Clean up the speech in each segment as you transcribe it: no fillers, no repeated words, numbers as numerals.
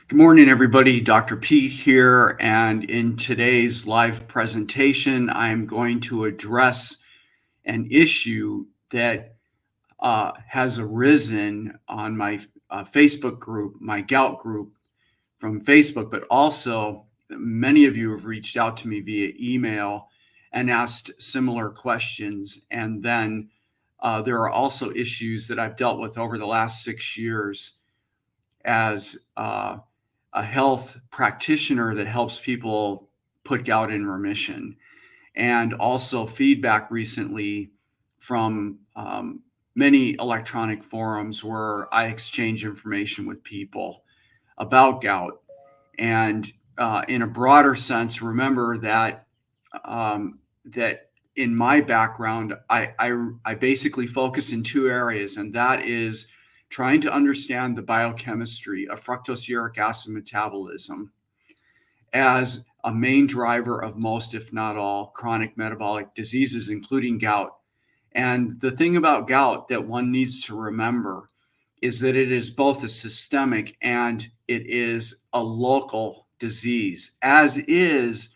Good morning, everybody. Dr. Pete here, and in today's live presentation, I'm going to address an issue that has arisen on my Facebook group, my gout group from Facebook, but also many of you have reached out to me via email and asked similar questions. And then there are also issues that I've dealt with over the last 6 years as a health practitioner that helps people put gout in remission, and also feedback recently from many electronic forums where I exchange information with people about gout. And in a broader sense, remember that that in my background, I basically focus in two areas, and that is trying to understand the biochemistry of fructose uric acid metabolism as a main driver of most, if not all, chronic metabolic diseases, including gout. And the thing about gout that one needs to remember is that it is both a systemic and it is a local disease, as is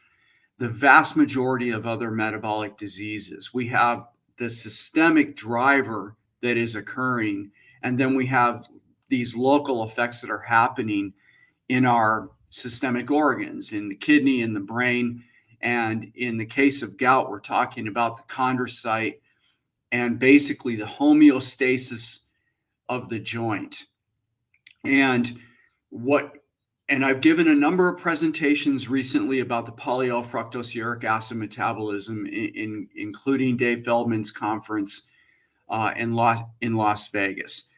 the vast majority of other metabolic diseases. We have the systemic driver that is occurring, and then we have these local effects that are happening in our systemic organs, in the kidney, in the brain. And in the case of gout, we're talking about the chondrocyte and basically the homeostasis of the joint. And I've given a number of presentations recently about the polyol fructose uric acid metabolism, including Dave Feldman's conference in Las Vegas.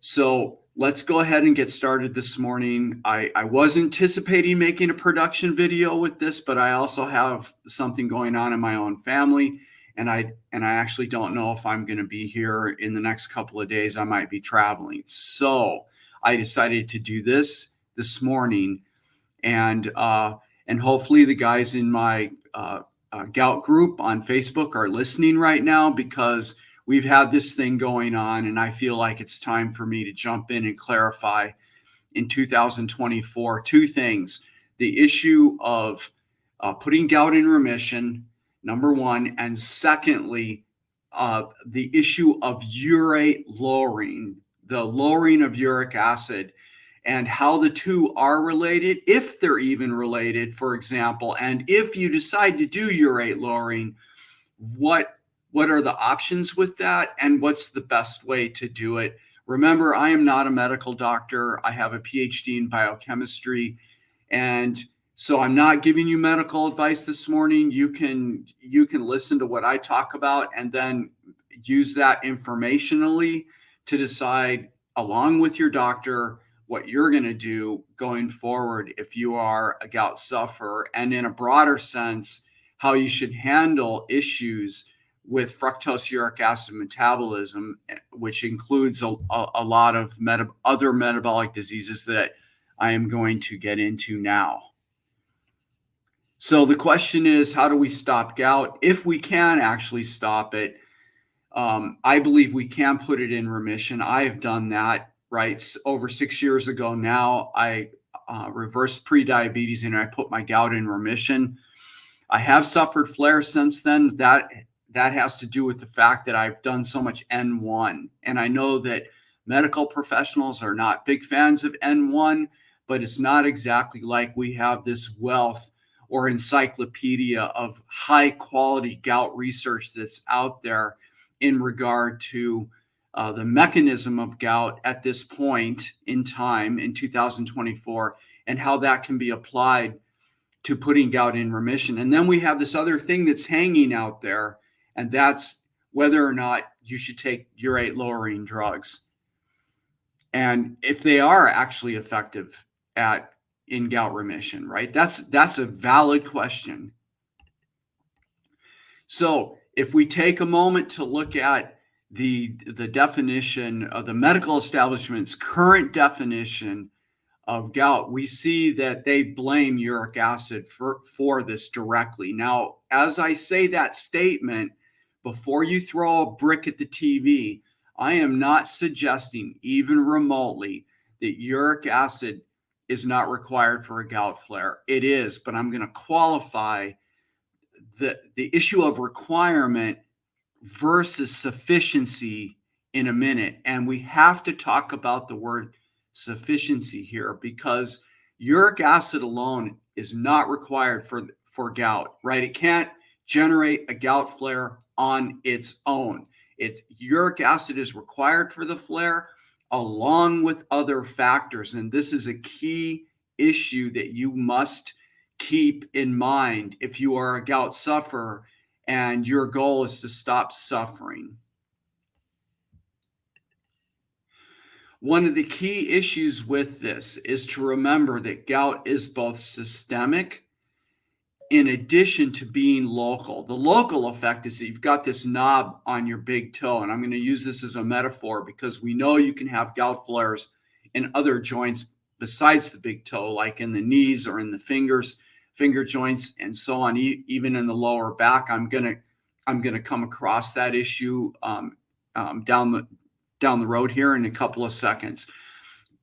So let's go ahead and get started this morning. I was anticipating making a production video with this, but I also have something going on in my own family, and I actually don't know if I'm going to be here in the next couple of days. I might be traveling. So I decided to do this morning, and hopefully the guys in my gout group on Facebook are listening right now, because we've had this thing going on, and I feel like it's time for me to jump in and clarify in 2024 two things: the issue of putting gout in remission, number one, and secondly, the issue of urate lowering, the lowering of uric acid, and how the two are related, if they're even related, for example. And if you decide to do urate lowering, what are the options with that, and what's the best way to do it? Remember, I am not a medical doctor. I have a PhD in biochemistry, and so I'm not giving you medical advice this morning. You can listen to what I talk about and then use that informationally to decide, along with your doctor, what you're going to do going forward if you are a gout sufferer, and in a broader sense, how you should handle issues with fructose uric acid metabolism, which includes a lot of other metabolic diseases that I am going to get into now. So the question is, how do we stop gout? If we can actually stop it, I believe we can put it in remission. I have done that, right? Over 6 years ago now, I reversed prediabetes and I put my gout in remission. I have suffered flares since then. That has to do with the fact that I've done so much N1. And I know that medical professionals are not big fans of N1, but it's not exactly like we have this wealth or encyclopedia of high quality gout research that's out there in regard to the mechanism of gout at this point in time in 2024, and how that can be applied to putting gout in remission. And then we have this other thing that's hanging out there, and that's whether or not you should take urate lowering drugs, and if they are actually effective in gout remission, right? That's a valid question. So if we take a moment to look at the definition of the medical establishment's current definition of gout, we see that they blame uric acid for this directly. Now, as I say that statement, before you throw a brick at the TV, I am not suggesting even remotely that uric acid is not required for a gout flare. It is, but I'm going to qualify the issue of requirement versus sufficiency in a minute. And we have to talk about the word sufficiency here, because uric acid alone is not required for gout, right? It can't generate a gout flare on its own. Uric acid is required for the flare along with other factors. And this is a key issue that you must keep in mind if you are a gout sufferer and your goal is to stop suffering. One of the key issues with this is to remember that gout is both systemic in addition to being local. The local effect is that you've got this knob on your big toe, and I'm going to use this as a metaphor because we know you can have gout flares in other joints besides the big toe, like in the knees or in the finger joints, and so on. Even in the lower back, I'm gonna come across that issue down the road here in a couple of seconds.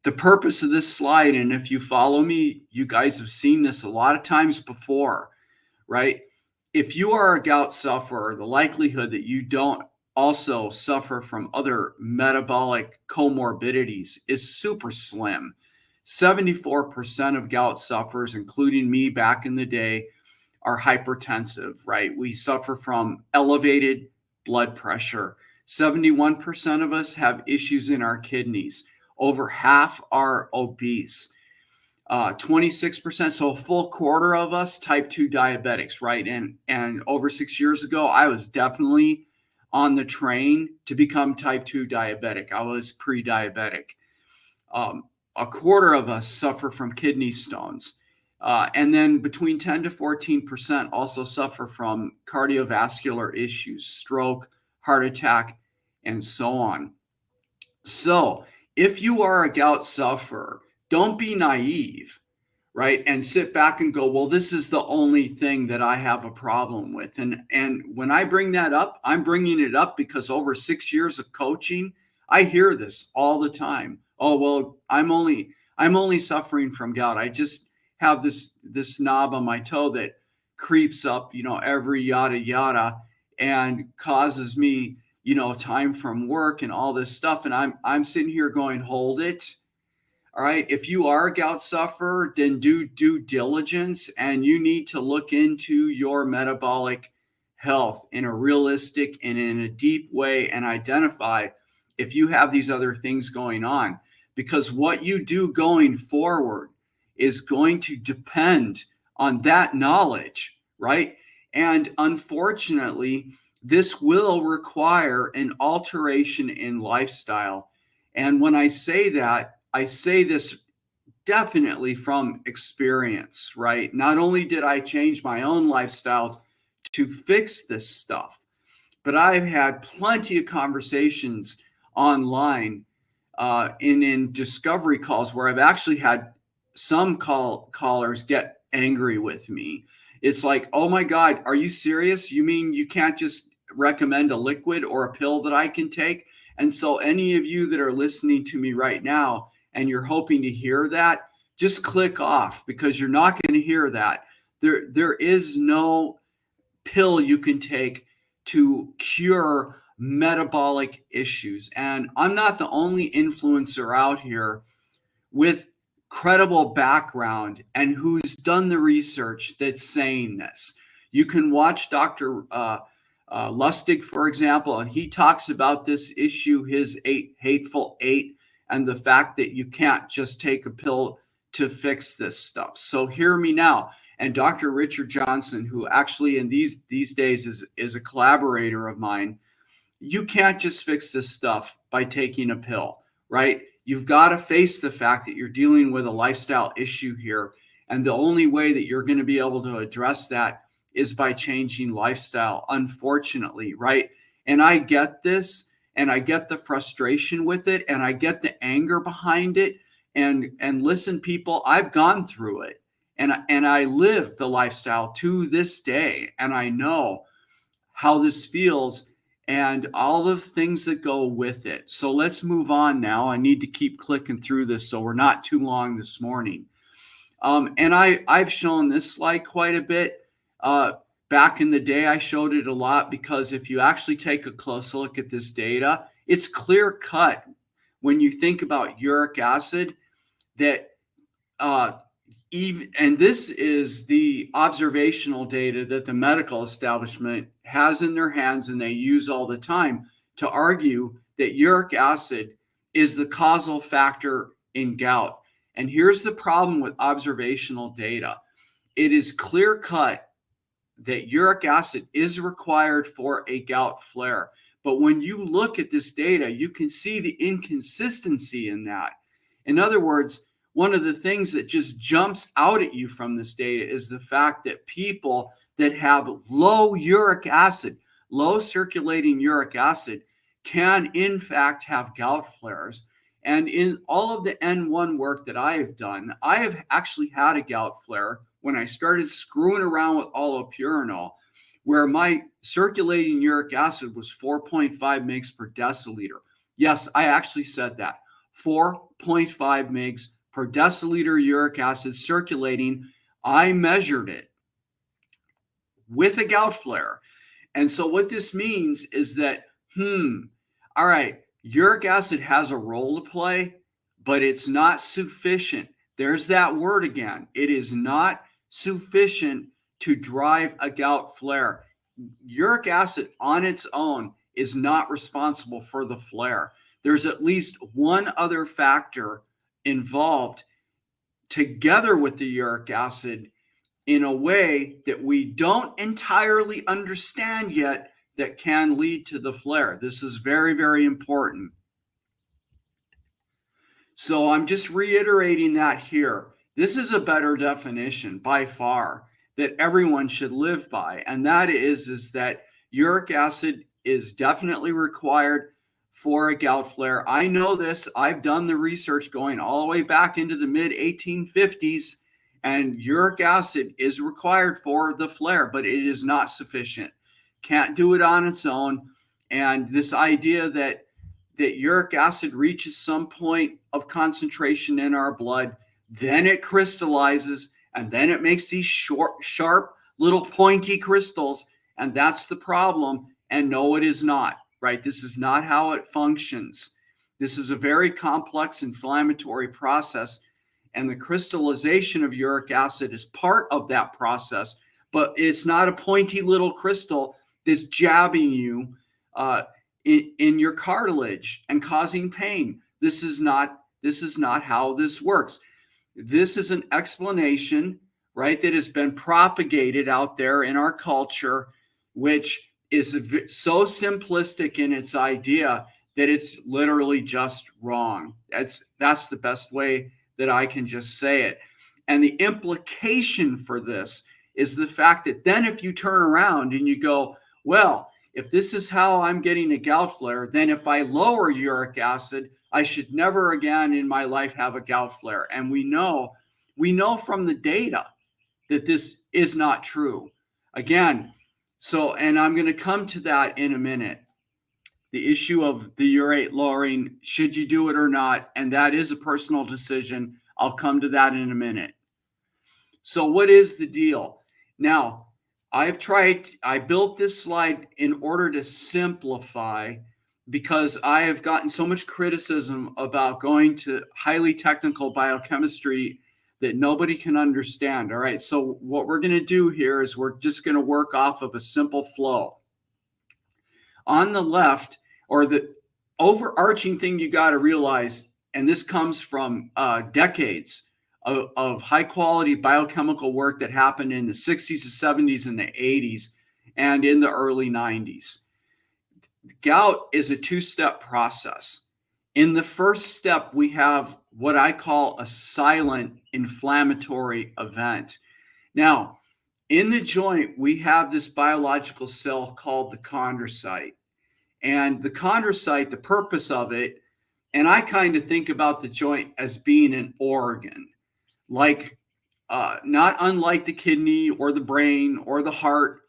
The purpose of this slide, and if you follow me, you guys have seen this a lot of times before, right? If you are a gout sufferer, the likelihood that you don't also suffer from other metabolic comorbidities is super slim. 74% of gout sufferers, including me back in the day, are hypertensive, right? We suffer from elevated blood pressure. 71% of us have issues in our kidneys. Over half are obese. 26%, so a full quarter of us, type 2 diabetics, right? And over 6 years ago, I was definitely on the train to become type 2 diabetic. I was pre-diabetic. A quarter of us suffer from kidney stones. And then between 10 to 14% also suffer from cardiovascular issues, stroke, heart attack, and so on. So if you are a gout sufferer, don't be naive, right? And sit back and go, well, this is the only thing that I have a problem with. And when I bring that up, I'm bringing it up because over 6 years of coaching, I hear this all the time. Oh, well, I'm only suffering from gout. I just have this knob on my toe that creeps up, every yada yada, and causes me, time from work and all this stuff. And I'm sitting here going, hold it. All right. If you are a gout sufferer, then do due diligence, and you need to look into your metabolic health in a realistic and in a deep way and identify if you have these other things going on, because what you do going forward is going to depend on that knowledge, right? And unfortunately, this will require an alteration in lifestyle. And when I say that, I say this definitely from experience, right? Not only did I change my own lifestyle to fix this stuff, but I've had plenty of conversations online in discovery calls where I've actually had some callers get angry with me. It's like, oh my God, are you serious? You mean you can't just recommend a liquid or a pill that I can take? And so any of you that are listening to me right now and you're hoping to hear that, just click off, because you're not going to hear that. There is no pill you can take to cure metabolic issues. And I'm not the only influencer out here with credible background and who's done the research that's saying this. You can watch Dr. Lustig, for example, and he talks about this issue, his hateful eight, and the fact that you can't just take a pill to fix this stuff. So hear me now. And Dr. Richard Johnson, who actually in these days is a collaborator of mine, you can't just fix this stuff by taking a pill, right? You've got to face the fact that you're dealing with a lifestyle issue here. And the only way that you're going to be able to address that is by changing lifestyle, unfortunately, right? And I get this, and I get the frustration with it, and I get the anger behind it. And listen, people, I've gone through it, and I live the lifestyle to this day, and I know how this feels and all the things that go with it. So let's move on now. I need to keep clicking through this so we're not too long this morning. And I've shown this slide quite a bit. Uh, Back in the day, I showed it a lot because if you actually take a close look at this data, it's clear cut when you think about uric acid that uh, even, and this is the observational data that the medical establishment has in their hands and they use all the time to argue that uric acid is the causal factor in gout. And here's the problem with observational data. It is clear cut that uric acid is required for a gout flare. But when you look at this data, you can see the inconsistency in that. In other words, one of the things that just jumps out at you from this data is the fact that people that have low uric acid, low circulating uric acid, can in fact have gout flares. And in all of the N1 work that I have done, I have actually had a gout flare when I started screwing around with allopurinol, where my circulating uric acid was 4.5 mg per deciliter. Yes, I actually said that. 4.5 mg per deciliter uric acid circulating. I measured it with a gout flare. And so what this means is that, all right, uric acid has a role to play, but it's not sufficient. There's that word again. It is not sufficient to drive a gout flare. Uric acid on its own is not responsible for the flare. There's at least one other factor involved together with the uric acid in a way that we don't entirely understand yet that can lead to the flare. This is very, very important. So I'm just reiterating that here. This is a better definition by far that everyone should live by. And that is that uric acid is definitely required for a gout flare. I know this. I've done the research going all the way back into the mid 1850s, and uric acid is required for the flare, but it is not sufficient. Can't do it on its own. And this idea that uric acid reaches some point of concentration in our blood, then it crystallizes, and then it makes these short, sharp, little pointy crystals, and that's the problem. And no, it is not, right? This is not how it functions. This is a very complex inflammatory process, and the crystallization of uric acid is part of that process, but it's not a pointy little crystal that's jabbing you in your cartilage and causing pain. This is not how this works. This is an explanation, right, that has been propagated out there in our culture, which is so simplistic in its idea that it's literally just wrong. That's the best way that I can just say it. And the implication for this is the fact that then if you turn around and you go, well, if this is how I'm getting a gout flare, then if I lower uric acid, I should never again in my life have a gout flare. And we know from the data that this is not true. Again, and I'm going to come to that in a minute. The issue of the urate lowering, should you do it or not? And that is a personal decision. I'll come to that in a minute. So what is the deal? Now, I built this slide in order to simplify, because I have gotten so much criticism about going to highly technical biochemistry that nobody can understand. All right, so what we're going to do here is we're just going to work off of a simple flow. On the left, or the overarching thing you got to realize, and this comes from decades of high quality biochemical work that happened in the 60s, the 70s, and the 80s, and in the early 90s. Gout is a two-step process. In the first step, we have what I call a silent inflammatory event. Now, in the joint, we have this biological cell called the chondrocyte. And the chondrocyte, the purpose of it, and I kind of think about the joint as being an organ, like not unlike the kidney or the brain or the heart.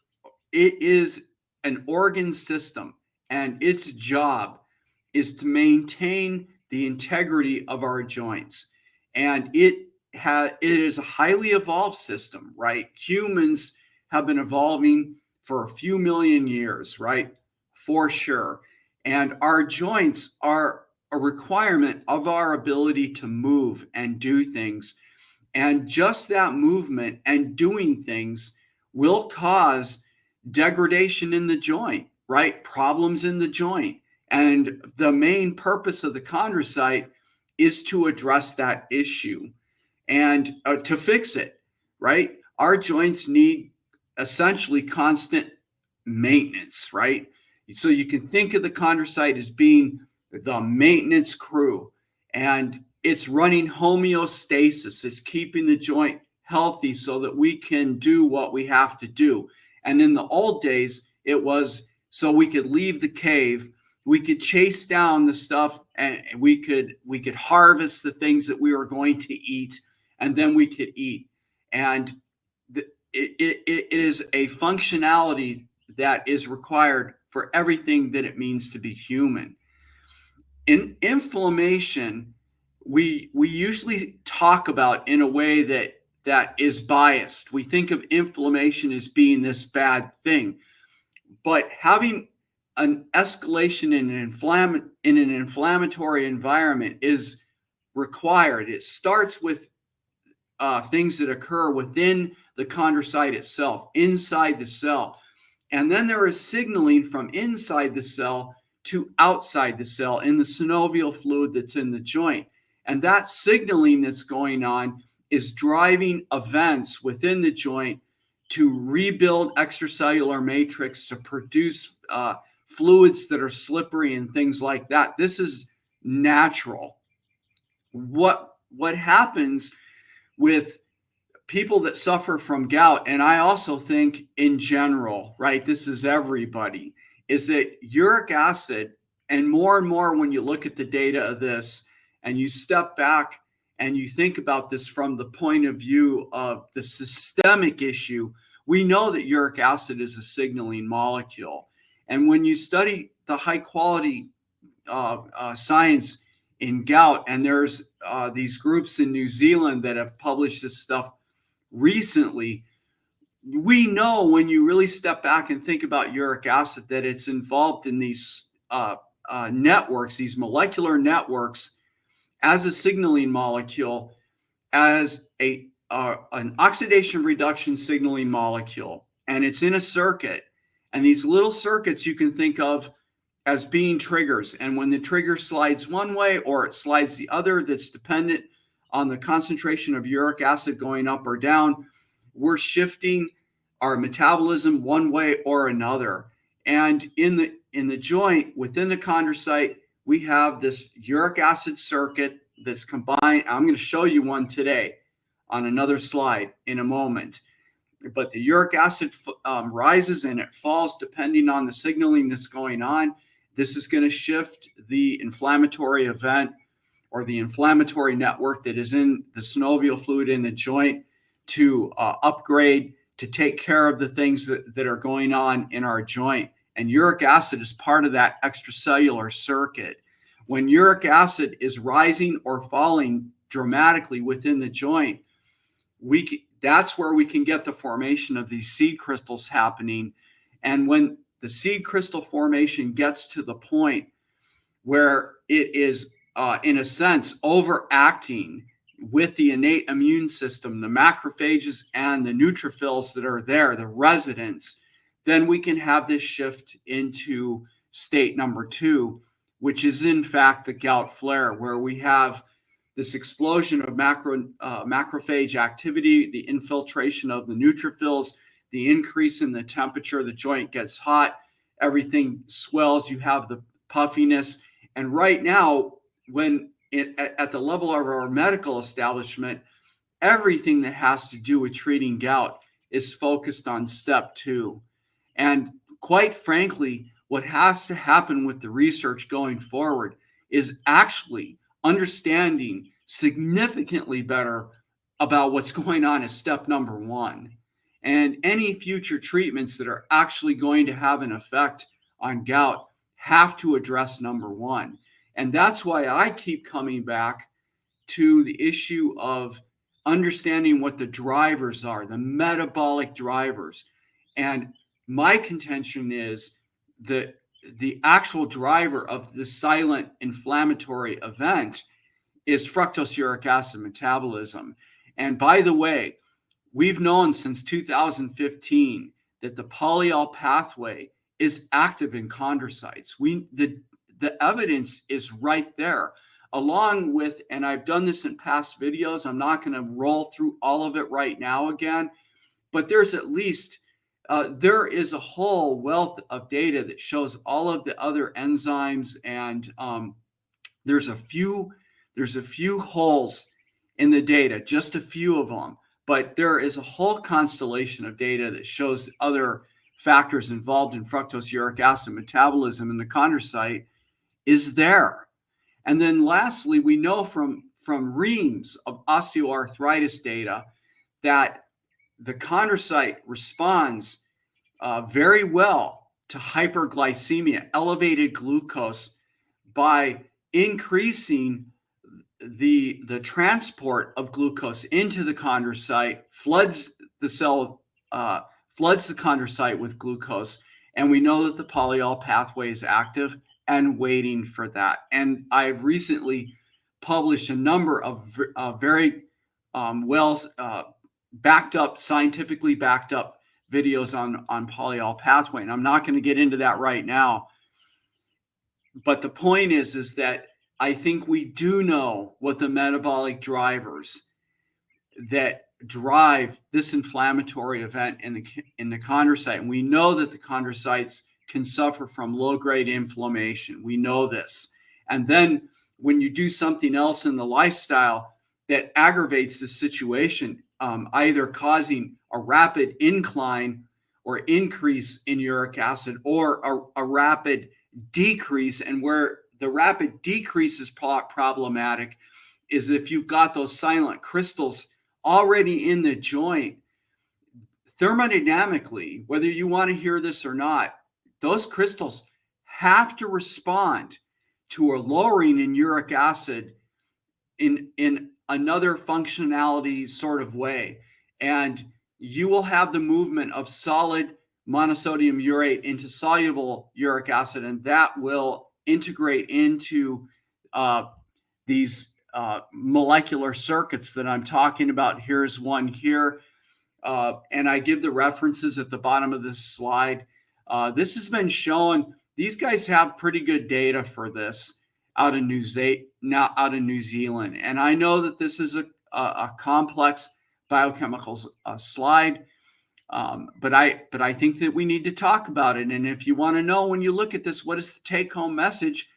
It is an organ system, and its job is to maintain the integrity of our joints. And it it is a highly evolved system, right? Humans have been evolving for a few million years, right? For sure. And our joints are a requirement of our ability to move and do things. And just that movement and doing things will cause degradation in the joint, right? Problems in the joint. And the main purpose of the chondrocyte is to address that issue and to fix it, right? Our joints need essentially constant maintenance, right? So you can think of the chondrocyte as being the maintenance crew, and it's running homeostasis. It's keeping the joint healthy so that we can do what we have to do. And in the old days, it was so we could leave the cave, we could chase down the stuff, and we could harvest the things that we were going to eat, and then we could eat. And it is a functionality that is required for everything that it means to be human. In inflammation, we usually talk about in a way that is biased. We think of inflammation as being this bad thing, but having an escalation in an inflammatory environment is required. It starts with things that occur within the chondrocyte itself, inside the cell. And then there is signaling from inside the cell to outside the cell in the synovial fluid that's in the joint. And that signaling that's going on is driving events within the joint to rebuild extracellular matrix, to produce fluids that are slippery and things like that. This is natural. What happens with people that suffer from gout, and I also think in general, right, this is everybody, is that uric acid, and more when you look at the data of this and you step back and you think about this from the point of view of the systemic issue, we know that uric acid is a signaling molecule. And when you study the high quality science in gout, and there's these groups in New Zealand that have published this stuff recently, we know when you really step back and think about uric acid that it's involved in these networks, these molecular networks, as a signaling molecule, as an oxidation reduction signaling molecule, and it's in a circuit. And these little circuits you can think of as being triggers. And when the trigger slides one way or it slides the other, that's dependent on the concentration of uric acid going up or down, we're shifting our metabolism one way or another. And in the joint, within the chondrocyte, we have this uric acid circuit that's combined. I'm going to show you one today on another slide in a moment. But the uric acid rises and it falls depending on the signaling that's going on. This is going to shift the inflammatory event or the inflammatory network that is in the synovial fluid in the joint to upgrade, to take care of the things that are going on in our joint. And uric acid is part of that extracellular circuit. When uric acid is rising or falling dramatically within the joint, that's where we can get the formation of these seed crystals happening. And when the seed crystal formation gets to the point where it is, in a sense, overacting with the innate immune system, the macrophages and the neutrophils that are there, the residents, then we can have this shift into state number 2, which is in fact the gout flare, where we have this explosion of macrophage activity, the infiltration of the neutrophils, the increase in the temperature, the joint gets hot, everything swells, you have the puffiness. And right now, at the level of our medical establishment, everything that has to do with treating gout is focused on step 2. And quite frankly, what has to happen with the research going forward is actually understanding significantly better about what's going on as step number 1. And any future treatments that are actually going to have an effect on gout have to address number 1. And that's why I keep coming back to the issue of understanding what the drivers are, the metabolic drivers. And my contention is that the actual driver of the silent inflammatory event is fructose uric acid metabolism. And by the way, we've known since 2015 that the polyol pathway is active in chondrocytes. The evidence is right there, along with, and I've done this in past videos, I'm not going to roll through all of it right now again, but there's at least, there is a whole wealth of data that shows all of the other enzymes, and there's a few holes in the data, just a few of them, but there is a whole constellation of data that shows other factors involved in fructose uric acid metabolism in the chondrocyte is there. And then lastly, we know from reams of osteoarthritis data that the chondrocyte responds very well to hyperglycemia, elevated glucose, by increasing the transport of glucose into the chondrocyte, floods the chondrocyte with glucose, and we know that the polyol pathway is active and waiting for that. And I've recently published a number of very scientifically backed up videos on polyol pathway, and I'm not going to get into that right now. But the point is that I think we do know what the metabolic drivers that drive this inflammatory event in the chondrocyte. And we know that the chondrocytes can suffer from low-grade inflammation. We know this. And then when you do something else in the lifestyle that aggravates the situation, either causing a rapid incline or increase in uric acid, or a rapid decrease, and where the rapid decrease is problematic is if you've got those silent crystals already in the joint. Thermodynamically, whether you want to hear this or not, those crystals have to respond to a lowering in uric acid in another functionality sort of way. And you will have the movement of solid monosodium urate into soluble uric acid, and that will integrate into these molecular circuits that I'm talking about. Here's one here, and I give the references at the bottom of this slide. This has been shown. These guys have pretty good data for this out of New Zealand, and I know that this is a complex biochemical slide. But I think that we need to talk about it. And if you want to know, when you look at this, what is the take-home message?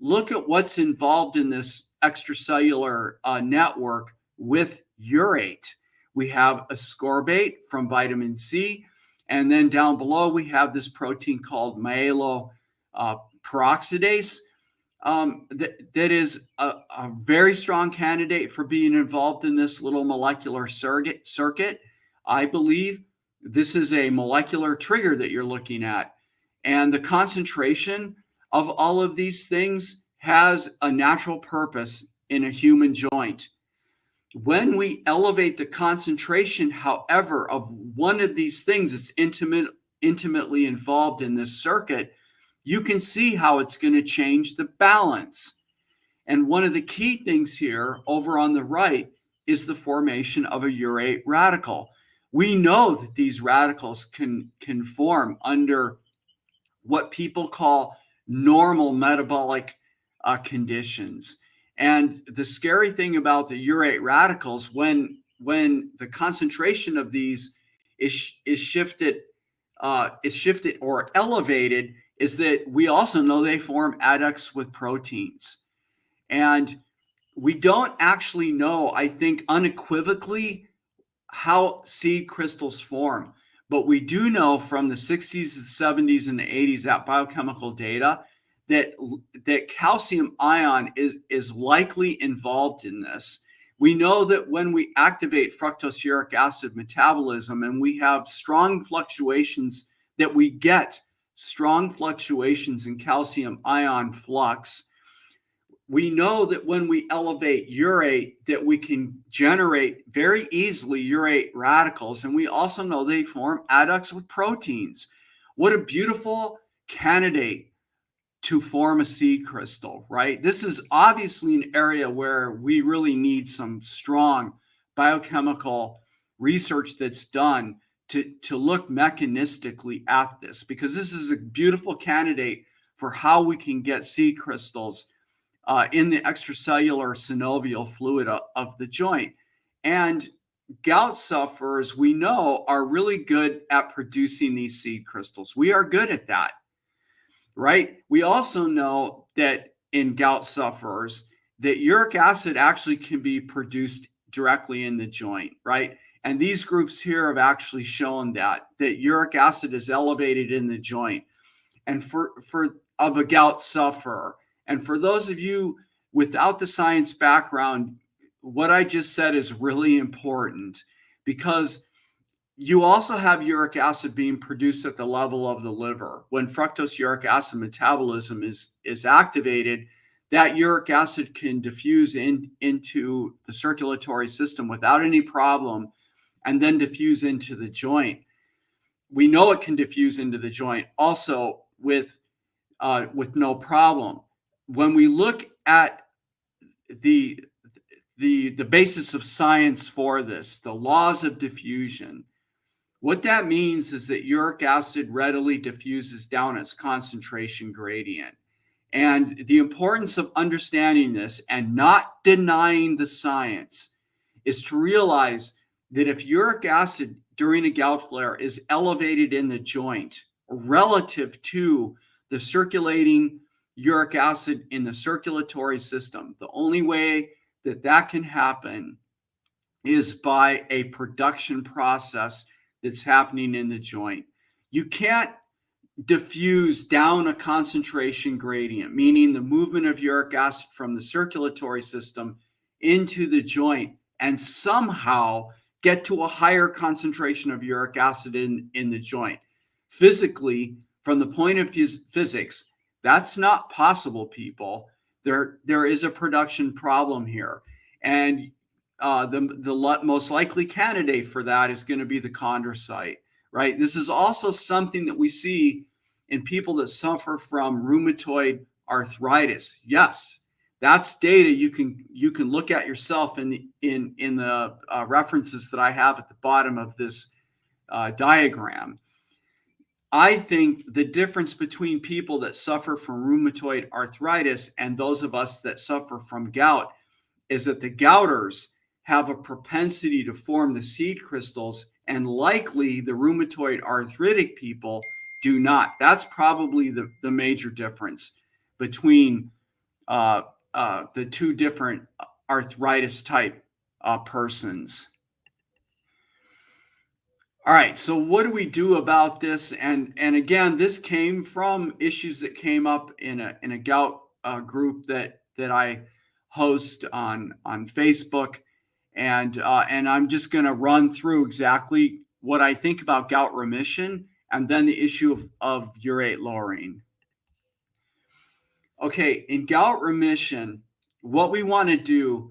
Look at what's involved in this extracellular network with urate. We have ascorbate from vitamin C, and then down below we have this protein called myeloperoxidase that is a very strong candidate for being involved in this little molecular circuit. I believe this is a molecular trigger that you're looking at. And the concentration of all of these things has a natural purpose in a human joint. When we elevate the concentration, however, of one of these things that's intimately involved in this circuit, you can see how it's going to change the balance. And one of the key things here over on the right is the formation of a urate radical. We know that these radicals can form under what people call normal metabolic conditions. And the scary thing about the urate radicals, when the concentration of these is shifted or elevated, is that we also know they form adducts with proteins. And we don't actually know, I think, unequivocally how seed crystals form. But we do know from the 60s, the 70s, and the 80s, that biochemical data, that calcium ion is likely involved in this. We know that when we activate fructose uric acid metabolism and we have strong fluctuations, that we get strong fluctuations in calcium ion flux, we know that when we elevate urate, that we can generate very easily urate radicals. And we also know they form adducts with proteins. What a beautiful candidate to form a seed crystal, right? This is obviously an area where we really need some strong biochemical research that's done to look mechanistically at this, because this is a beautiful candidate for how we can get seed crystals in the extracellular synovial fluid of the joint. And gout sufferers, we know, are really good at producing these seed crystals. We are good at that, right? We also know that in gout sufferers, that uric acid actually can be produced directly in the joint, right? And these groups here have actually shown that uric acid is elevated in the joint. And for of a gout sufferer, and for those of you without the science background, what I just said is really important, because you also have uric acid being produced at the level of the liver. When fructose uric acid metabolism is activated, that uric acid can diffuse into the circulatory system without any problem, and then diffuse into the joint. We know it can diffuse into the joint also with no problem. When we look at the basis of science for this, the laws of diffusion, what that means is that uric acid readily diffuses down its concentration gradient. And the importance of understanding this and not denying the science is to realize that if uric acid during a gout flare is elevated in the joint relative to the circulating uric acid in the circulatory system, the only way that that can happen is by a production process that's happening in the joint. You can't diffuse down a concentration gradient, meaning the movement of uric acid from the circulatory system into the joint, and somehow get to a higher concentration of uric acid in the joint. Physically, from the point of physics, that's not possible, people. There is a production problem here. And the most likely candidate for that is going to be the chondrocyte, right? This is also something that we see in people that suffer from rheumatoid arthritis. Yes, that's data you can look at yourself in the references that I have at the bottom of this diagram. I think the difference between people that suffer from rheumatoid arthritis and those of us that suffer from gout is that the gouters have a propensity to form the seed crystals, and likely the rheumatoid arthritic people do not. That's probably the major difference between the two different arthritis type persons. All right, so what do we do about this? And again, this came from issues that came up in a gout group that I host on Facebook, and I'm just going to run through exactly what I think about gout remission, and then the issue of urate lowering. Okay, in gout remission, what we want to do,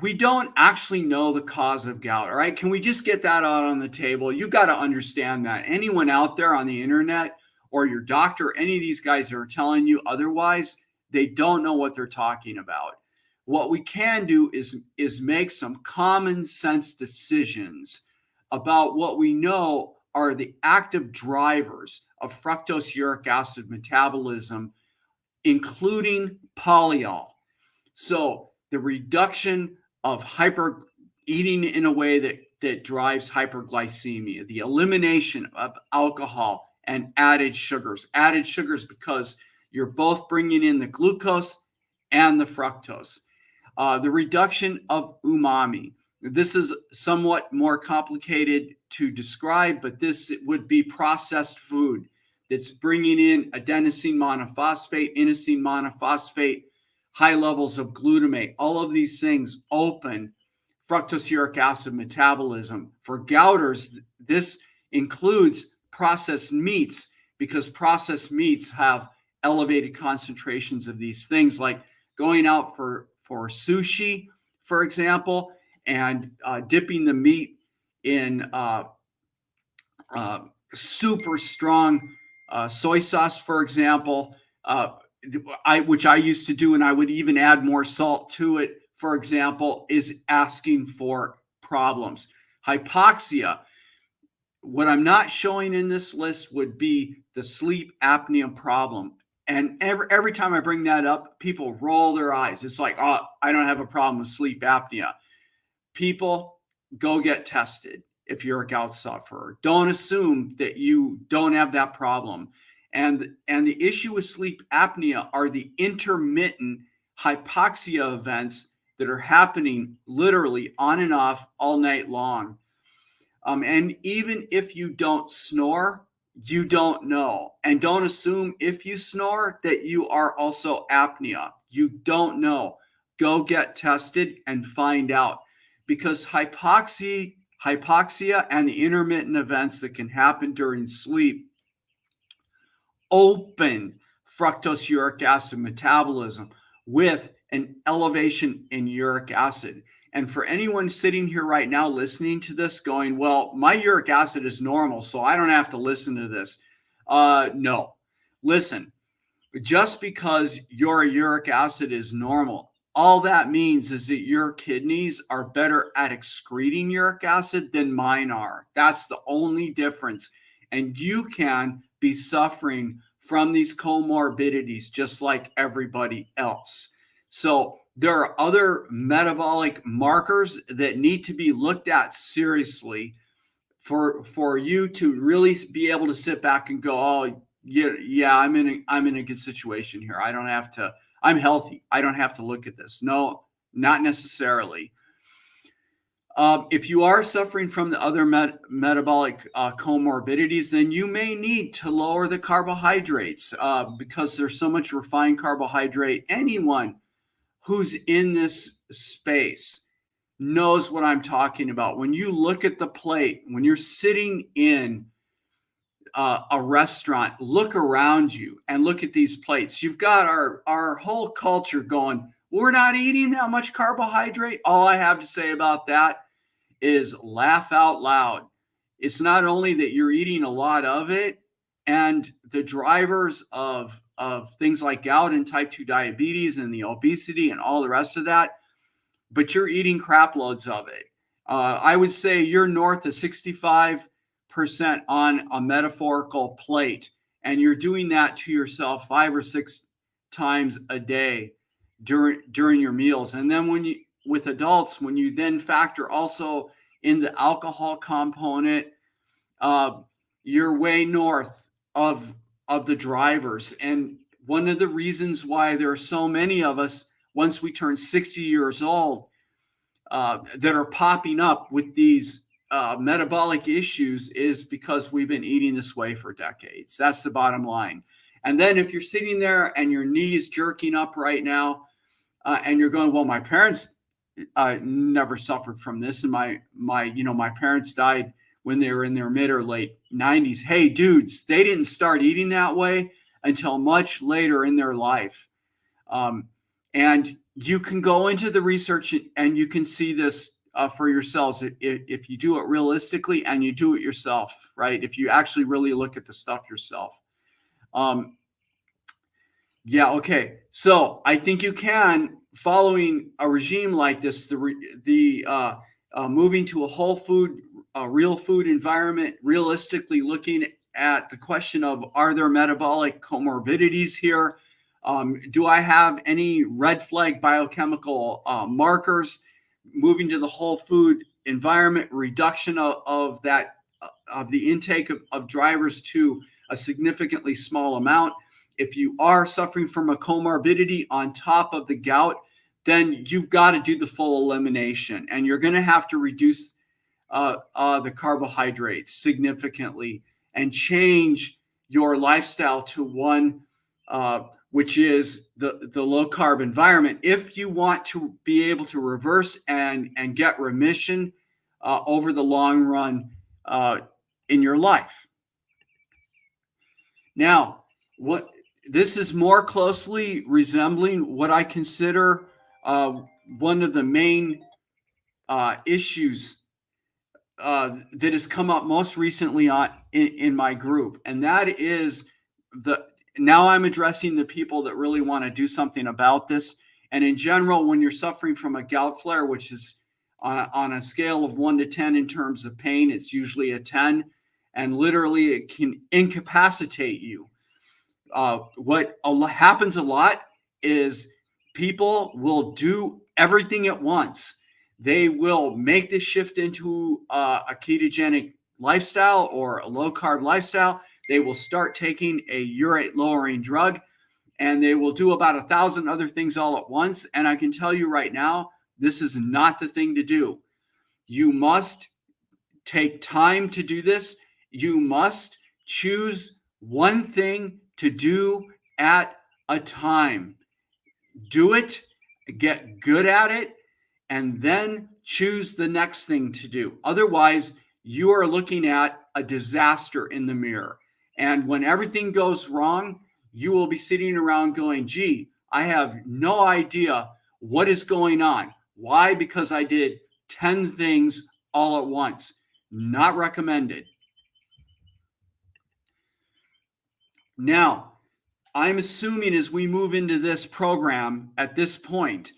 we don't actually know the cause of gout. All right, can we just get that out on the table? You got to understand that. Anyone out there on the internet or your doctor, any of these guys that are telling you otherwise, they don't know what they're talking about. What we can do is make some common sense decisions about what we know are the active drivers of fructose uric acid metabolism, including polyol. So the reduction of eating in a way that drives hyperglycemia, the elimination of alcohol and added sugars because you're both bringing in the glucose and the fructose. The reduction of umami. This is somewhat more complicated to describe, but this would be processed food that's bringing in adenosine monophosphate, inosine monophosphate, high levels of glutamate. All of these things open fructose uric acid metabolism. For gouters, this includes processed meats, because processed meats have elevated concentrations of these things like going out for sushi, for example, and dipping the meat in super strong soy sauce, for example, which I used to do, and I would even add more salt to it, for example, is asking for problems. Hypoxia, what I'm not showing in this list would be the sleep apnea problem. And every time I bring that up, people roll their eyes. It's like, oh, I don't have a problem with sleep apnea. People, go get tested if you're a gout sufferer. Don't assume that you don't have that problem. And the issue with sleep apnea are the intermittent hypoxia events that are happening literally on and off all night long. And even if you don't snore, you don't know. And don't assume if you snore that you are also apnea. You don't know. Go get tested and find out, because hypoxia and the intermittent events that can happen during sleep open fructose uric acid metabolism with an elevation in uric acid. And for anyone sitting here right now listening to this going, well, my uric acid is normal, so I don't have to listen to this. No. Listen, just because your uric acid is normal, all that means is that your kidneys are better at excreting uric acid than mine are. That's the only difference. And you can be suffering from these comorbidities just like everybody else. So there are other metabolic markers that need to be looked at seriously for you to really be able to sit back and go, oh, yeah, I'm in a good situation here. I don't have to, I'm healthy. I don't have to look at this. No, not necessarily. If you are suffering from the other metabolic comorbidities, then you may need to lower the carbohydrates because there's so much refined carbohydrate. Anyone who's in this space knows what I'm talking about. When you look at the plate, when you're sitting in a restaurant, look around you and look at these plates. You've got our whole culture going, we're not eating that much carbohydrate. All I have to say about that is laugh out loud. It's not only that you're eating a lot of it, and the drivers of things like gout and type 2 diabetes and the obesity and all the rest of that, but you're eating crap loads of it. I would say you're north of 65% on a metaphorical plate, and you're doing that to yourself 5 or 6 times a day during your meals. And then with adults, when you then factor also in the alcohol component, you're way north of the drivers. And one of the reasons why there are so many of us, once we turn 60 years old, that are popping up with these metabolic issues is because we've been eating this way for decades. That's the bottom line. And then if you're sitting there and your knee is jerking up right now, and you're going, well, my parents never suffered from this, and my parents died when they were in their mid or late 90s. Hey, dudes, they didn't start eating that way until much later in their life. And you can go into the research and you can see this for yourselves if you do it realistically and you do it yourself, right? If you actually really look at the stuff yourself. Yeah, okay. So I think you can, following a regime like this, the moving to a whole food, real food environment, realistically looking at the question of, are there metabolic comorbidities here? Do I have any red flag biochemical markers? Moving to the whole food environment, reduction of the intake of drivers to a significantly small amount. If you are suffering from a comorbidity on top of the gout, then you've got to do the full elimination, and you're going to have to reduce the carbohydrates significantly and change your lifestyle to one which is the low carb environment, if you want to be able to reverse and get remission over the long run in your life. Now, this is more closely resembling what I consider one of the main issues that has come up most recently in my group, and that is now I'm addressing the people that really want to do something about this. And in general, when you're suffering from a gout flare, which is on a scale of 1 to 10 in terms of pain, it's usually a 10, and literally it can incapacitate you. What happens a lot is people will do everything at once. They will make the shift into a ketogenic lifestyle or a low carb lifestyle. They will start taking a urate lowering drug, and they will do about 1,000 other things all at once. And I can tell you right now, this is not the thing to do. You must take time to do this. You must choose one thing to do at a time. Do it, get good at it, and then choose the next thing to do. Otherwise, you are looking at a disaster in the mirror. And when everything goes wrong, you will be sitting around going, gee, I have no idea what is going on. Why? Because I did 10 things all at once. Not recommended. Now, I'm assuming as we move into this program at this point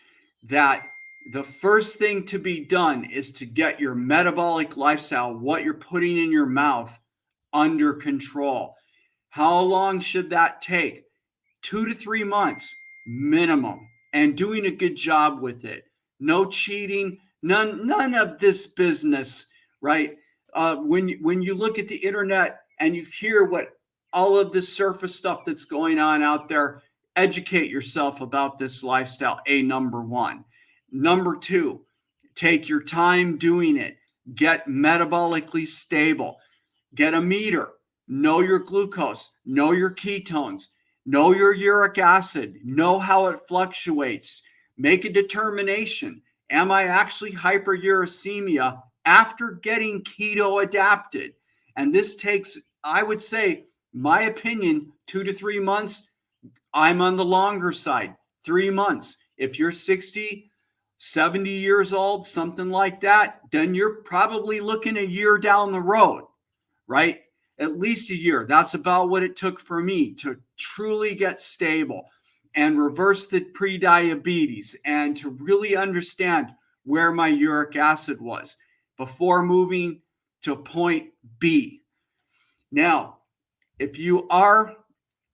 that the first thing to be done is to get your metabolic lifestyle, what you're putting in your mouth, under control. How long should that take? 2 to 3 months minimum, and doing a good job with it. No cheating, none of this business, right? When you look at the internet and you hear what all of this surface stuff that's going on out there, educate yourself about this lifestyle, number one. Number two, take your time doing it. Get metabolically stable. Get a meter. Know your glucose. Know your ketones. Know your uric acid. Know how it fluctuates. Make a determination. Am I actually hyperuricemia after getting keto adapted? And this takes, I would say, my opinion, 2 to 3 months. I'm on the longer side, 3 months. If you're 60, 70 years old, something like that, then you're probably looking a year down the road, right? At least a year. That's about what it took for me to truly get stable and reverse the prediabetes and to really understand where my uric acid was before moving to point B. Now, if you are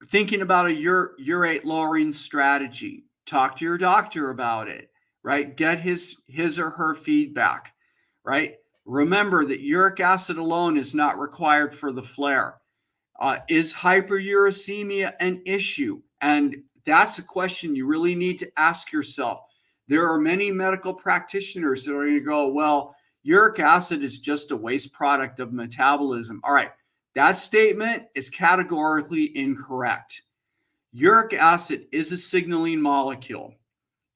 thinking about a urate lowering strategy, talk to your doctor about it, right? Get his or her feedback, right? Remember that uric acid alone is not required for the flare. Is hyperuricemia an issue? And that's a question you really need to ask yourself. There are many medical practitioners that are going to go, well, uric acid is just a waste product of metabolism. All right, that statement is categorically incorrect. Uric acid is a signaling molecule.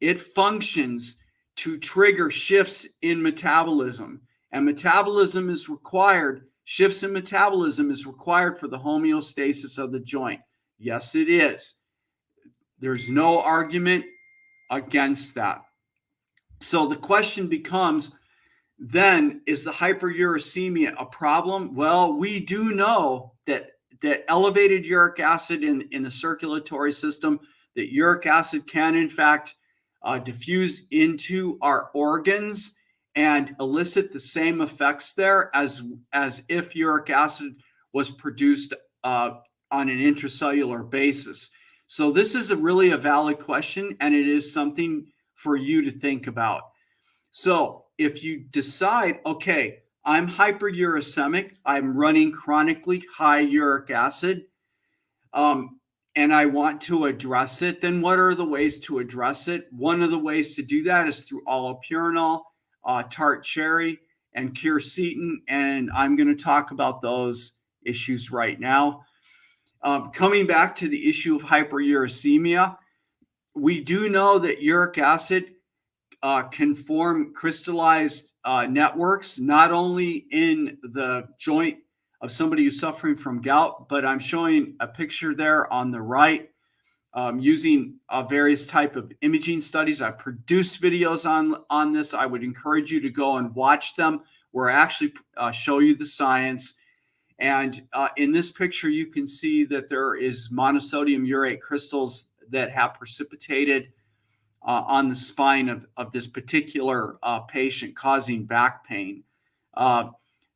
It functions to trigger shifts in metabolism. And metabolism is required, shifts in metabolism is required for the homeostasis of the joint. Yes, it is. There's no argument against that. So the question becomes, then, is the hyperuricemia a problem? Well, we do know that elevated uric acid in the circulatory system, that uric acid can in fact diffuse into our organs and elicit the same effects there as if uric acid was produced on an intracellular basis. So this is really a valid question, and it is something for you to think about. So if you decide, okay, I'm hyperuricemic, I'm running chronically high uric acid, and I want to address it, then what are the ways to address it? One of the ways to do that is through allopurinol, tart cherry, and quercetin, and I'm going to talk about those issues right now. Coming back to the issue of hyperuricemia, we do know that uric acid can form crystallized networks, not only in the joint of somebody who's suffering from gout, but I'm showing a picture there on the right using various type of imaging studies. I've produced videos on this. I would encourage you to go and watch them, where I actually show you the science. And in this picture, you can see that there is monosodium urate crystals that have precipitated on the spine of this particular patient, causing back pain.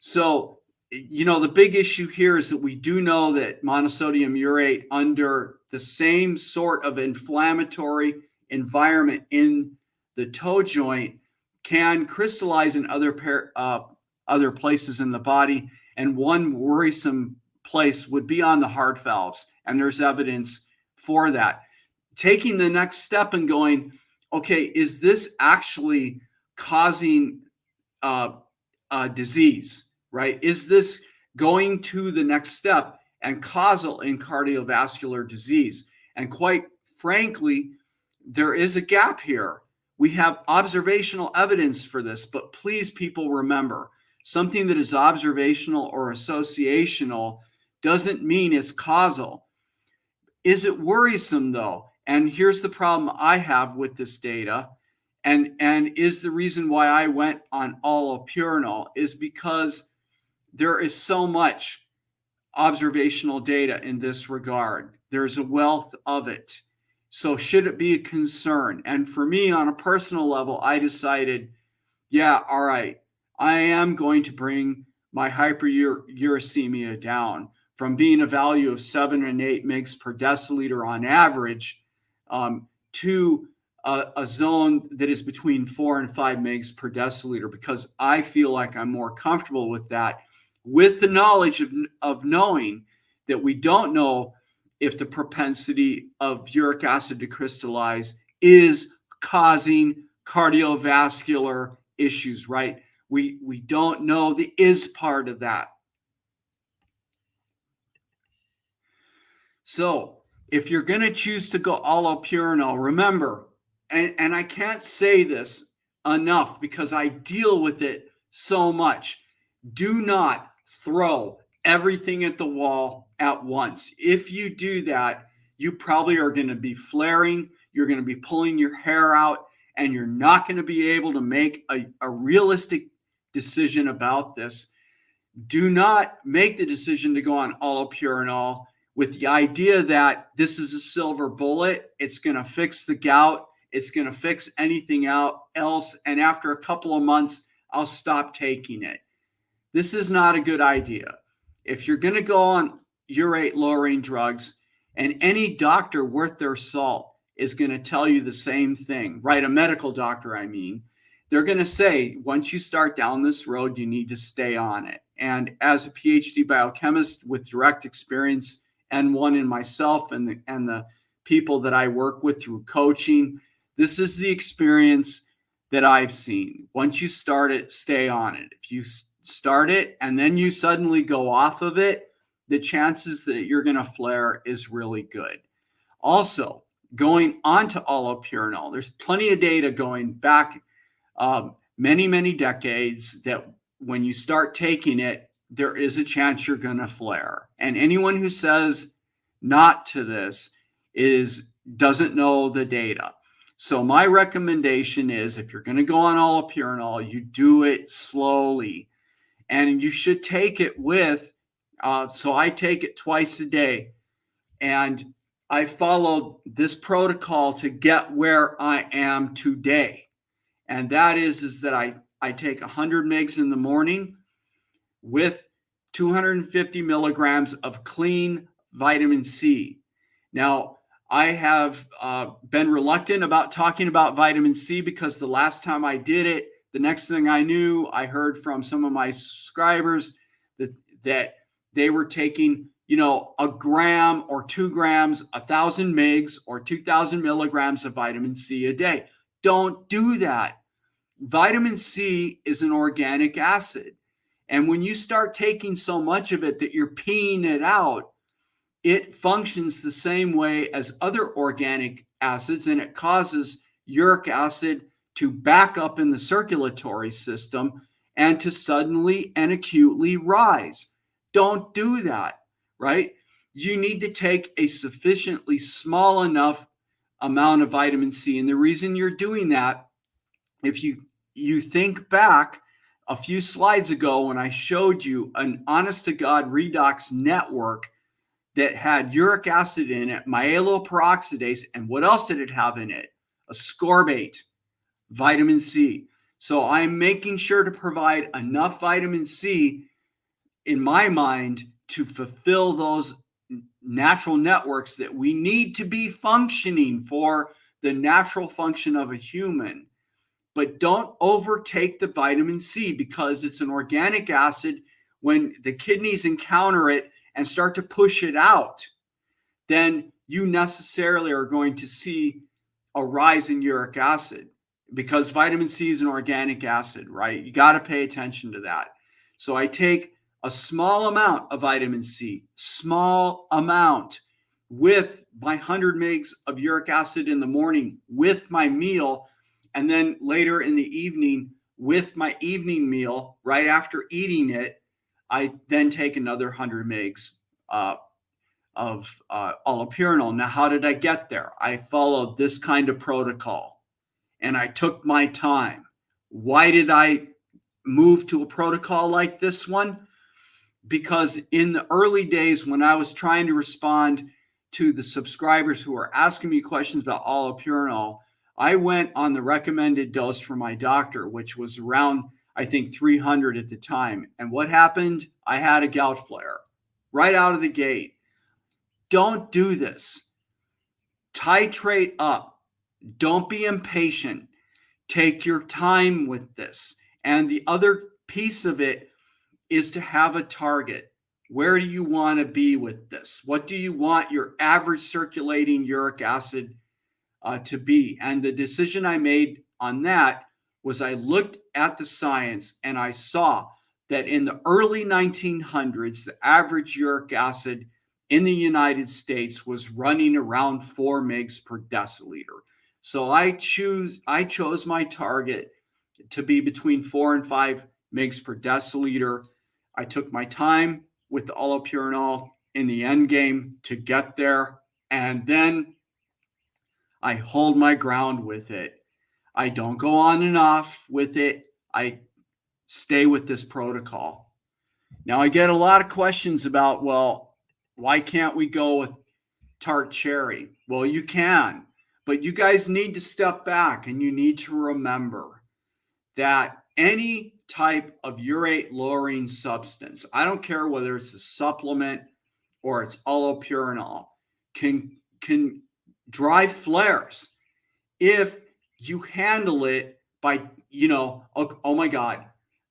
So, the big issue here is that we do know that monosodium urate, under the same sort of inflammatory environment in the toe joint, can crystallize in other places in the body. And one worrisome place would be on the heart valves. And there's evidence for that. Taking the next step and going, okay, is this actually causing disease, right? Is this going to the next step and causal in cardiovascular disease? And quite frankly, there is a gap here. We have observational evidence for this, but please, people, remember, something that is observational or associational doesn't mean it's causal. Is it worrisome, though? And here's the problem I have with this data, and is the reason why I went on allopurinol, is because there is so much observational data in this regard. There's a wealth of it. So should it be a concern? And for me, on a personal level, I decided, yeah, all right, I am going to bring my hyperuricemia down from being a value of 7 and 8 mg per deciliter on average to a zone that is between 4 and 5 mg per deciliter, because I feel like I'm more comfortable with that, with the knowledge of knowing that we don't know if the propensity of uric acid to crystallize is causing cardiovascular issues, right? We don't know the is part of that. So if you're going to choose to go allopurinol, remember, and I can't say this enough because I deal with it so much, do not throw everything at the wall at once. If you do that, you probably are going to be flaring, you're going to be pulling your hair out, and you're not going to be able to make a realistic decision about this. Do not make the decision to go on allopurinol with the idea that this is a silver bullet. It's going to fix the gout. It's going to fix anything else. And after a couple of months, I'll stop taking it. This is not a good idea. If you're going to go on urate lowering drugs, and any doctor worth their salt is going to tell you the same thing, right? A medical doctor, I mean. They're going to say, once you start down this road, you need to stay on it. And as a PhD biochemist with direct experience, and one in myself and the people that I work with through coaching, this is the experience that I've seen. Once you start it, stay on it. If you start it and then you suddenly go off of it, the chances that you're going to flare is really good. Also, going on to allopurinol, there's plenty of data going back many, many decades that when you start taking it, there is a chance you're going to flare. And anyone who says not to this doesn't know the data. So my recommendation is, if you're going to go on allopurinol, you do it slowly. And you should take it with, so I take it twice a day. And I followed this protocol to get where I am today. And that is that I take 100 mgs in the morning with 250 milligrams of clean vitamin C. Now, I have been reluctant about talking about vitamin C because the last time I did it, the next thing I knew, I heard from some of my subscribers that they were taking, a gram or 2 grams, 1,000 mgs or 2,000 milligrams of vitamin C a day. Don't do that. Vitamin C is an organic acid. And when you start taking so much of it that you're peeing it out, it functions the same way as other organic acids, and it causes uric acid to back up in the circulatory system and to suddenly and acutely rise. Don't do that, right? you need to take a sufficiently small enough amount of vitamin C. And the reason you're doing that, if you think back a few slides ago when I showed you an honest to God redox network that had uric acid in it, myeloperoxidase, and what else did it have in it? Ascorbate, vitamin C. So I'm making sure to provide enough vitamin C in my mind to fulfill those natural networks that we need to be functioning for the natural function of a human. But don't overtake the vitamin C because it's an organic acid. When the kidneys encounter it and start to push it out, then you necessarily are going to see a rise in uric acid because vitamin C is an organic acid, right? You got to pay attention to that. So I take a small amount of vitamin C, small amount, with my 100 mg of uric acid in the morning with my meal, and then later in the evening with my evening meal, right after eating it, I then take another 100 mgs of allopurinol. Now, how did I get there? I followed this kind of protocol and I took my time. Why did I move to a protocol like this one? Because in the early days when I was trying to respond to the subscribers who were asking me questions about allopurinol, I went on the recommended dose from my doctor, which was around, I think, 300 at the time. And what happened? I had a gout flare right out of the gate. Don't do this. Titrate up. Don't be impatient. Take your time with this. And the other piece of it is to have a target. Where do you want to be with this? What do you want your average circulating uric acid to be? And the decision I made on that was I looked at the science and I saw that in the early 1900s, the average uric acid in the United States was running around 4 mg per deciliter. So I chose my target to be between 4 and 5 mg per deciliter. I took my time with the allopurinol in the end game to get there, and then I hold my ground with it. I don't go on and off with it. I stay with this protocol. Now, I get a lot of questions about, well, why can't we go with tart cherry? Well, you can, but you guys need to step back and you need to remember that any type of urate lowering substance, I don't care whether it's a supplement or it's allopurinol, can drive flares if you handle it by, oh my God,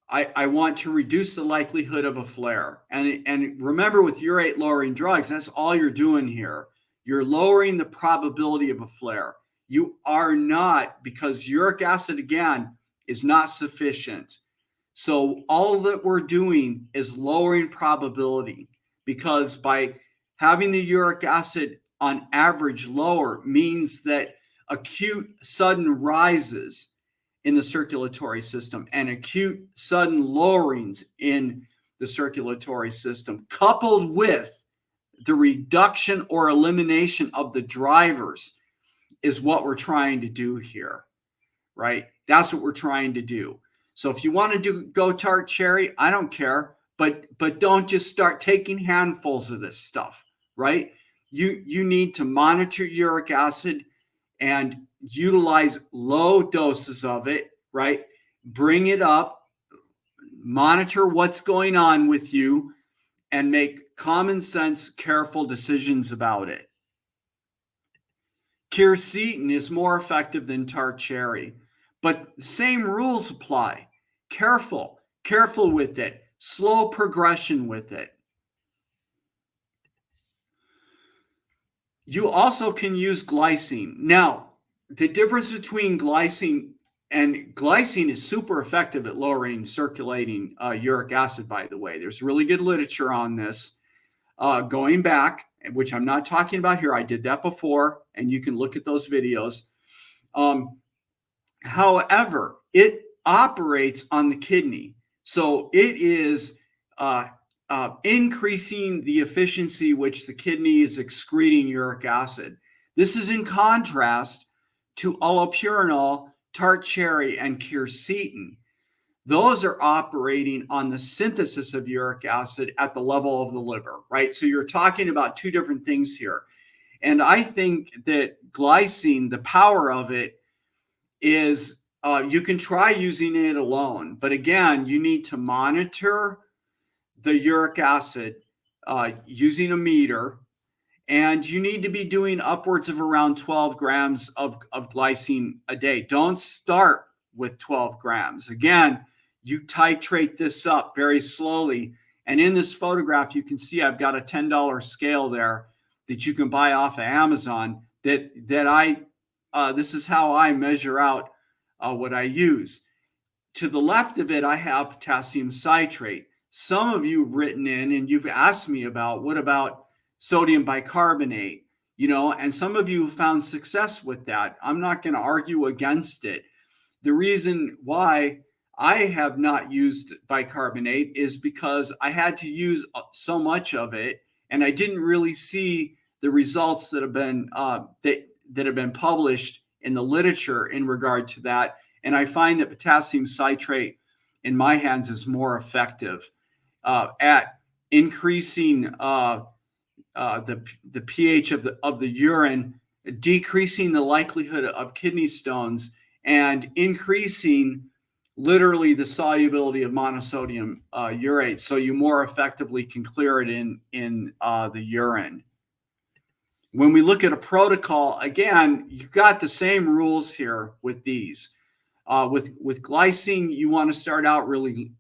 I want to reduce the likelihood of a flare. And remember, with urate lowering drugs, that's all you're doing here. You're lowering the probability of a flare. You are not, because uric acid, again, is not sufficient. So all that we're doing is lowering probability, because by having the uric acid on average lower means that acute sudden rises in the circulatory system and acute sudden lowerings in the circulatory system, coupled with the reduction or elimination of the drivers, is what we're trying to do here, right? That's what we're trying to do. So if you want to go tart cherry, I don't care, but don't just start taking handfuls of this stuff, right? You need to monitor uric acid and utilize low doses of it, right? Bring it up, monitor what's going on with you, and make common sense, careful decisions about it. Quercetin is more effective than tart cherry, but the same rules apply. Careful with it. Slow progression with it. You also can use glycine. Now, the difference between glycine is super effective at lowering circulating uric acid, by the way. There's really good literature on this going back, which I'm not talking about here. I did that before, and you can look at those videos. However, it operates on the kidney. So it is increasing the efficiency which the kidney is excreting uric acid. This is in contrast to allopurinol, tart cherry, and quercetin. Those are operating on the synthesis of uric acid at the level of the liver, right? So you're talking about two different things here. And I think that glycine, the power of it is you can try using it alone. But again, you need to monitor the uric acid using a meter. And you need to be doing upwards of around 12 grams of glycine a day. Don't start with 12 grams. Again, you titrate this up very slowly. And in this photograph, you can see I've got a $10 scale there that you can buy off of Amazon this is how I measure out what I use. To the left of it, I have potassium citrate. Some of you have written in and you've asked me about, what about sodium bicarbonate? You know, and some of you have found success with that. I'm not going to argue against it. The reason why I have not used bicarbonate is because I had to use so much of it, and I didn't really see the results that have been that have been published in the literature in regard to that. And I find that potassium citrate, in my hands, is more effective at increasing the pH of the urine, decreasing the likelihood of kidney stones, and increasing literally the solubility of monosodium urate, so you more effectively can clear it in the urine. When we look at a protocol, again, you've got the same rules here with these. With glycine, you want to start out really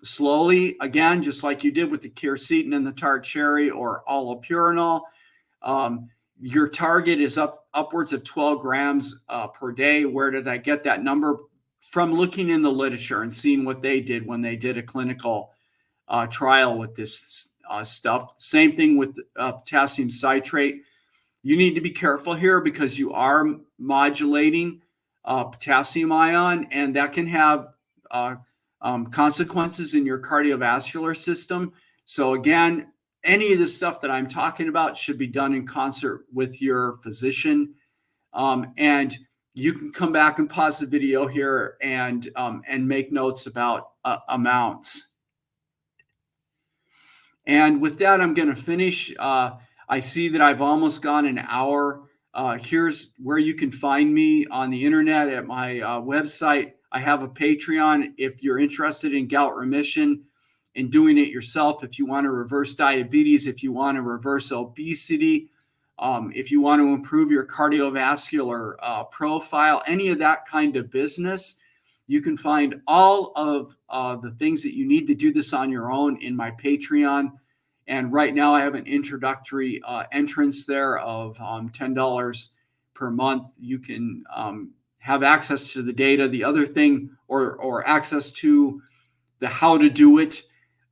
slowly, again, just like you did with the quercetin and the tart cherry or allopurinol. Your target is upwards of 12 grams per day. Where did I get that number? From looking in the literature and seeing what they did when they did a clinical trial with this stuff. Same thing with potassium citrate. You need to be careful here because you are modulating potassium ion, and that can have consequences in your cardiovascular system. So again, any of the stuff that I'm talking about should be done in concert with your physician. And you can come back and pause the video here and make notes about amounts. And with that, I'm going to finish. I see that I've almost gone an hour. Here's where you can find me on the internet at my website. I have a Patreon if you're interested in gout remission and doing it yourself. If you want to reverse diabetes, if you want to reverse obesity, if you want to improve your cardiovascular profile, any of that kind of business, you can find all of the things that you need to do this on your own in my Patreon. And right now I have an introductory entrance there of $10 per month. You can have access to the data, the other thing, or access to the how to do it.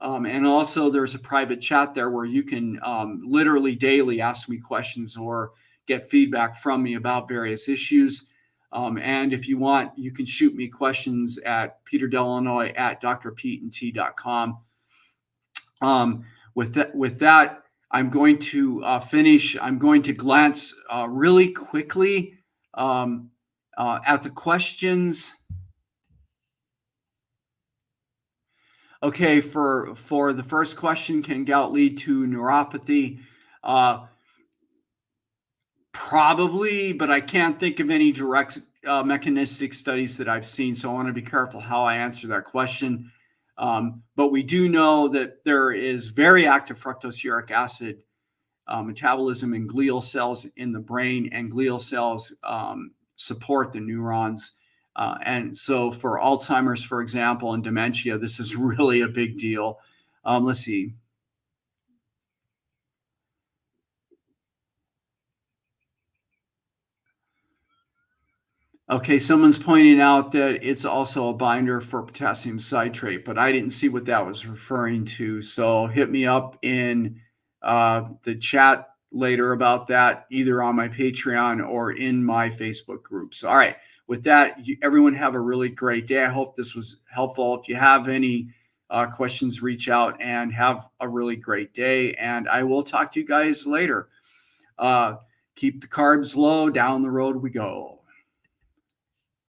And also there's a private chat there where you can literally daily ask me questions or get feedback from me about various issues. And if you want, you can shoot me questions at peterdelannoy at drpetent.com. With that, I'm going to finish. I'm going to glance really quickly at the questions. Okay, for the first question, can gout lead to neuropathy? Probably, but I can't think of any direct mechanistic studies that I've seen, so I want to be careful how I answer that question. But we do know that there is very active fructose uric acid metabolism in glial cells in the brain, and glial cells support the neurons. And so for Alzheimer's, for example, and dementia, this is really a big deal. Let's see. Okay, someone's pointing out that it's also a binder for potassium citrate, but I didn't see what that was referring to. So hit me up in the chat later about that, either on my Patreon or in my Facebook groups. All right, with that, everyone have a really great day. I hope this was helpful. If you have any questions, reach out, and have a really great day. And I will talk to you guys later. Keep the carbs low. Down the road we go.